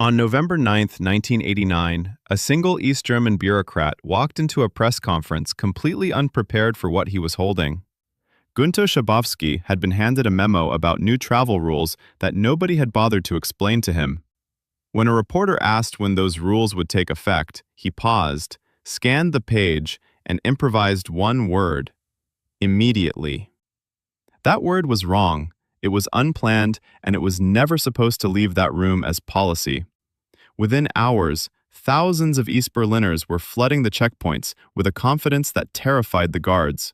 On November 9, 1989, a single East German bureaucrat walked into a press conference completely unprepared for what he was holding. Günter Schabowski had been handed a memo about new travel rules that nobody had bothered to explain to him. When a reporter asked when those rules would take effect, he paused, scanned the page, and improvised one word: immediately. That word was wrong, it was unplanned, and it was never supposed to leave that room as policy. Within hours, thousands of East Berliners were flooding the checkpoints with a confidence that terrified the guards.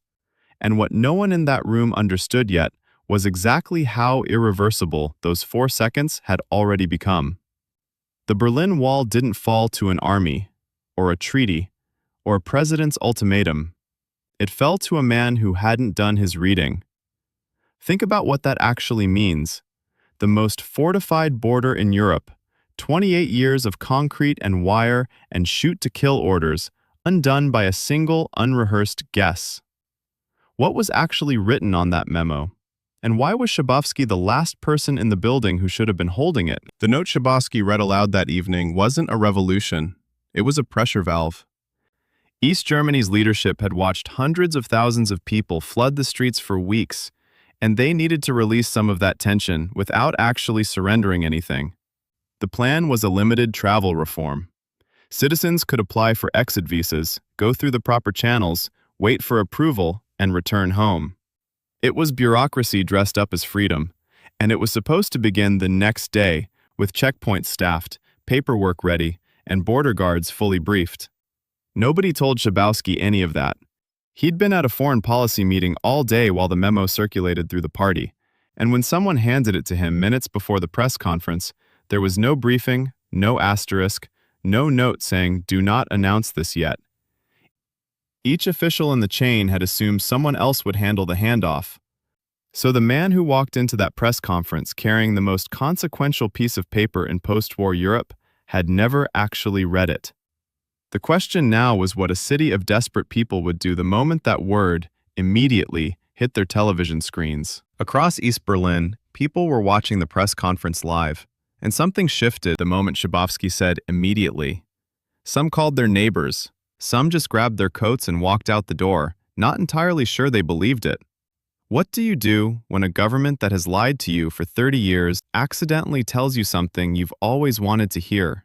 And what no one in that room understood yet was exactly how irreversible those 4 seconds had already become. The Berlin Wall didn't fall to an army, or a treaty, or a president's ultimatum. It fell to a man who hadn't done his reading. Think about what that actually means. The most fortified border in Europe, 28 years of concrete and wire and shoot-to-kill orders, undone by a single unrehearsed guess. What was actually written on that memo? And why was Schabowski the last person in the building who should have been holding it? The note Schabowski read aloud that evening wasn't a revolution. It was a pressure valve. East Germany's leadership had watched hundreds of thousands of people flood the streets for weeks, and they needed to release some of that tension without actually surrendering anything. The plan was a limited travel reform. Citizens could apply for exit visas, go through the proper channels, wait for approval, and return home. It was bureaucracy dressed up as freedom, and it was supposed to begin the next day with checkpoints staffed, paperwork ready, and border guards fully briefed. Nobody told Schabowski any of that. He'd been at a foreign policy meeting all day while the memo circulated through the party, and when someone handed it to him minutes before the press conference, there was no briefing, no asterisk, no note saying, "Do not announce this yet." Each official in the chain had assumed someone else would handle the handoff. So the man who walked into that press conference carrying the most consequential piece of paper in post-war Europe had never actually read it. The question now was what a city of desperate people would do the moment that word, immediately, hit their television screens. Across East Berlin, people were watching the press conference live, and something shifted the moment Schabowski said immediately. Some called their neighbors. Some just grabbed their coats and walked out the door, not entirely sure they believed it. What do you do when a government that has lied to you for 30 years accidentally tells you something you've always wanted to hear?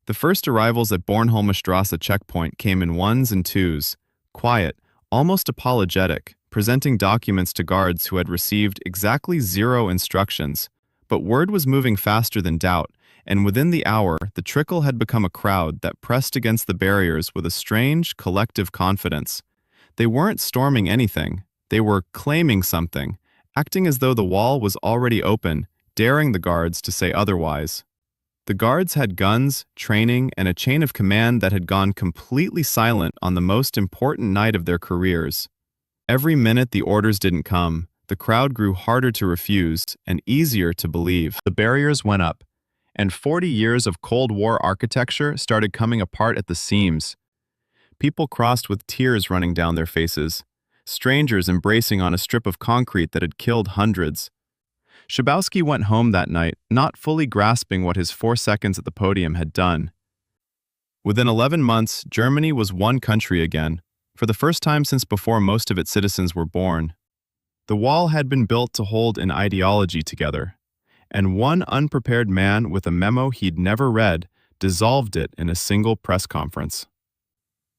The first arrivals at Bornholmer Straße checkpoint came in ones and twos, quiet, almost apologetic, presenting documents to guards who had received exactly 0 instructions. But word was moving faster than doubt, and within the hour, the trickle had become a crowd that pressed against the barriers with a strange, collective confidence. They weren't storming anything. They were claiming something, acting as though the wall was already open, daring the guards to say otherwise. The guards had guns, training, and a chain of command that had gone completely silent on the most important night of their careers. Every minute the orders didn't come, the crowd grew harder to refuse and easier to believe. The barriers went up, and 40 years of Cold War architecture started coming apart at the seams. People crossed with tears running down their faces, strangers embracing on a strip of concrete that had killed hundreds. Schabowski went home that night, not fully grasping what his 4 seconds at the podium had done. Within 11 months, Germany was one country again, for the first time since before most of its citizens were born. The wall had been built to hold an ideology together, and one unprepared man with a memo he'd never read dissolved it in a single press conference.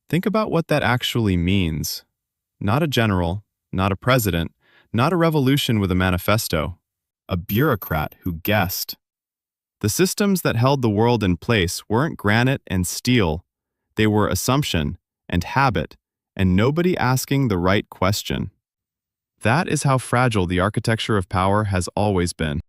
Think about what that actually means. Not a general, not a president, not a revolution with a manifesto. A bureaucrat who guessed. The systems that held the world in place weren't granite and steel. They were assumption and habit, and nobody asking the right question. That is how fragile the architecture of power has always been.